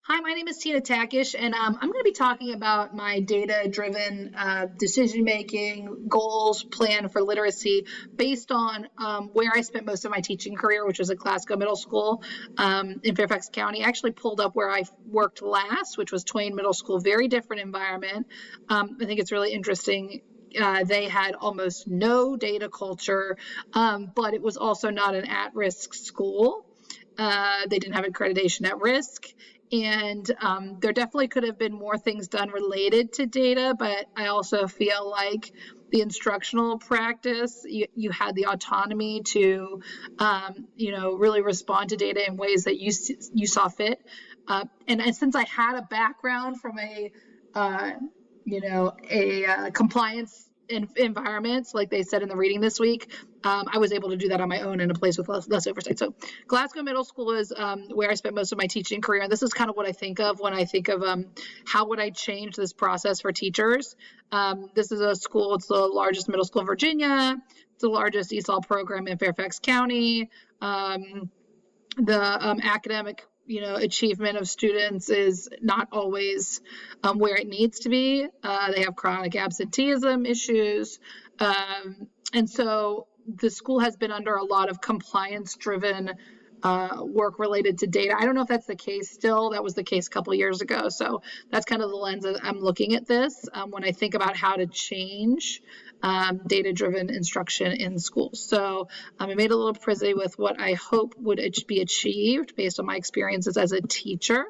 Hi, my name is Tina Takish, and I'm going to be talking about my data-driven decision-making goals plan for literacy based on where I spent most of my teaching career, which was at Glasgow Middle School in Fairfax County. I actually pulled up where I worked last, which was Twain Middle School, very different environment. I think it's really interesting. They had almost no data culture, but it was also not an at-risk school. They didn't have accreditation at risk. And there definitely could have been more things done related to data, but I also feel like the instructional practice, you had the autonomy to, really respond to data in ways that you saw fit. And since I had a background from a compliance environments, like they said in the reading this week, I was able to do that on my own in a place with less oversight. So Glasgow Middle School is where I spent most of my teaching career. And this is kind of what I think of when I think of how would I change this process for teachers. This is a school, it's the largest middle school in Virginia. It's the largest ESOL program in Fairfax County. The academic achievement of students is not always where it needs to be. They have chronic absenteeism issues. And so the school has been under a lot of compliance-driven work related to data. I don't know if that's the case still. That was the case a couple of years ago. So that's kind of the lens that I'm looking at this when I think about how to change data-driven instruction in schools. So I made a little prezi with what I hope would be achieved based on my experiences as a teacher.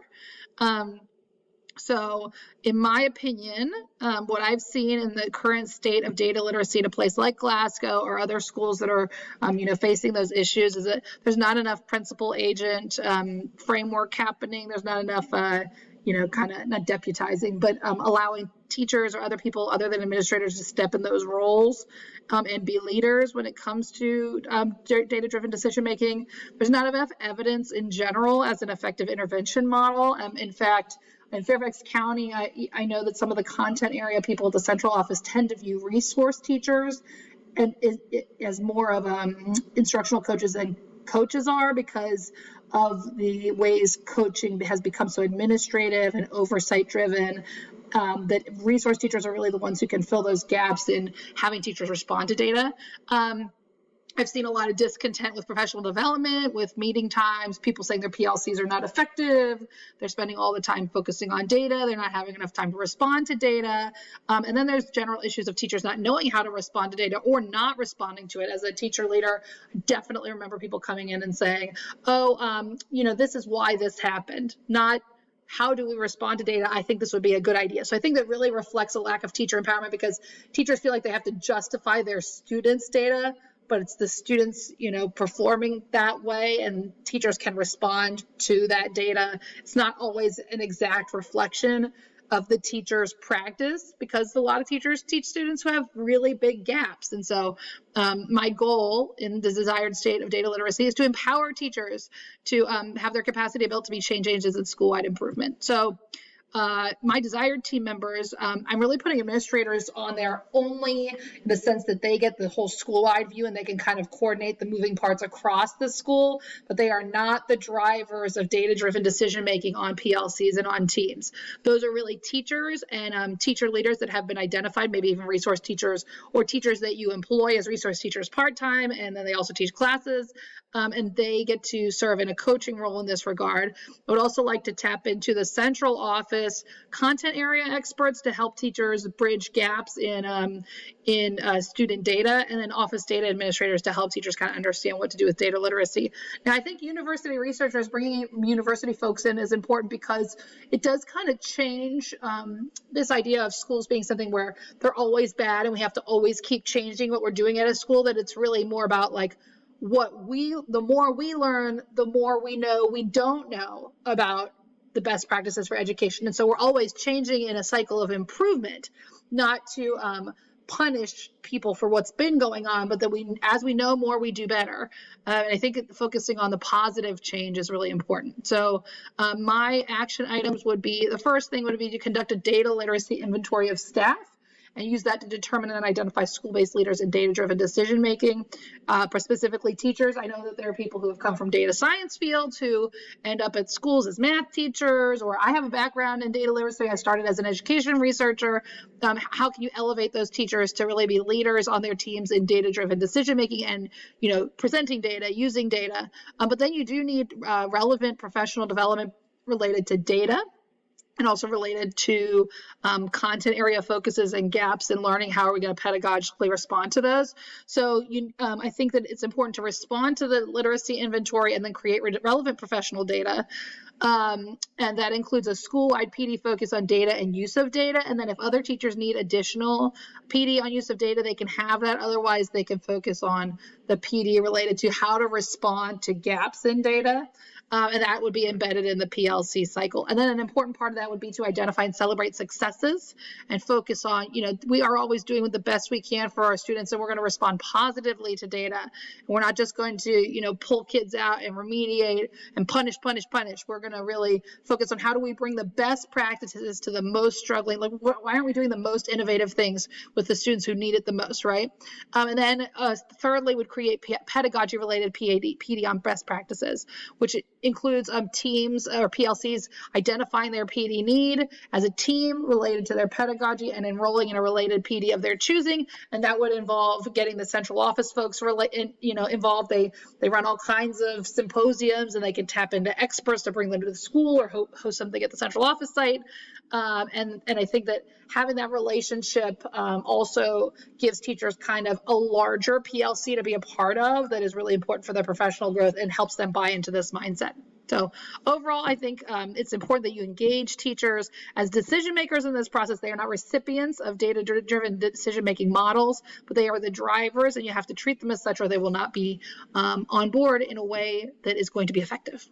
So in my opinion, what I've seen in the current state of data literacy in a place like Glasgow or other schools that are, facing those issues is that there's not enough principal agent framework happening. There's not enough, kind of not deputizing, but allowing teachers or other people other than administrators to step in those roles and be leaders when it comes to data-driven decision-making. There's not enough evidence in general as an effective intervention model. In fact, in Fairfax County, I know that some of the content area people at the central office tend to view resource teachers and as more of instructional coaches than coaches are because of the ways coaching has become so administrative and oversight driven. That resource teachers are really the ones who can fill those gaps in having teachers respond to data. I've seen a lot of discontent with professional development, with meeting times, people saying their PLCs are not effective. They're spending all the time focusing on data. They're not having enough time to respond to data. And then there's general issues of teachers not knowing how to respond to data or not responding to it. As a teacher leader, I definitely remember people coming in and saying, this is why this happened, not how do we respond to data? I think this would be a good idea. So I think that really reflects a lack of teacher empowerment because teachers feel like they have to justify their students' data, but it's the students, performing that way, and teachers can respond to that data. It's not always an exact reflection of the teacher's practice because a lot of teachers teach students who have really big gaps. And so my goal in the desired state of data literacy is to empower teachers to have their capacity built to be change agents in school-wide improvement. So my desired team members, I'm really putting administrators on there only in the sense that they get the whole school-wide view and they can kind of coordinate the moving parts across the school, but they are not the drivers of data-driven decision-making on PLCs and on teams. Those are really teachers and teacher leaders that have been identified, maybe even resource teachers or teachers that you employ as resource teachers part-time, and then they also teach classes, and they get to serve in a coaching role in this regard. I would also like to tap into the central office content area experts to help teachers bridge gaps in student data, and then office data administrators to help teachers kind of understand what to do with data literacy. Now, I think university researchers, bringing university folks in is important because it does kind of change this idea of schools being something where they're always bad and we have to always keep changing what we're doing at a school, that it's really more about like the more we learn, the more we know we don't know about the best practices for education. And so we're always changing in a cycle of improvement, not to punish people for what's been going on, but that as we know more, we do better. And I think focusing on the positive change is really important. So my action items would be, the first thing would be to conduct a data literacy inventory of staff and use that to determine and identify school-based leaders in data-driven decision-making. For specifically teachers, I know that there are people who have come from data science fields who end up at schools as math teachers, or I have a background in data literacy. I started as an education researcher. How can you elevate those teachers to really be leaders on their teams in data-driven decision-making and, presenting data, using data? But then you do need relevant professional development related to data, and also related to content area focuses and gaps in learning. How are we going to pedagogically respond to those? So I think that it's important to respond to the literacy inventory and then create relevant professional data. And that includes a school-wide PD focus on data and use of data. And then if other teachers need additional PD on use of data, they can have that. Otherwise, they can focus on the PD related to how to respond to gaps in data. And that would be embedded in the PLC cycle. And then an important part of that would be to identify and celebrate successes and focus on, we are always doing the best we can for our students, and we're going to respond positively to data. And we're not just going to, pull kids out and remediate and punish. We're going to really focus on how do we bring the best practices to the most struggling. Like, why aren't we doing the most innovative things with the students who need it the most, right? And then thirdly, would create pedagogy-related PD on best practices, which includes teams or PLCs identifying their PD need as a team related to their pedagogy and enrolling in a related PD of their choosing. And that would involve getting the central office folks involved. They run all kinds of symposiums, and they can tap into experts to bring them to the school or host something at the central office site. And I think that having that relationship also gives teachers kind of a larger PLC to be a part of that is really important for their professional growth and helps them buy into this mindset. So overall, I think it's important that you engage teachers as decision makers in this process. They are not recipients of data-driven decision-making models, but they are the drivers, and you have to treat them as such, or they will not be on board in a way that is going to be effective.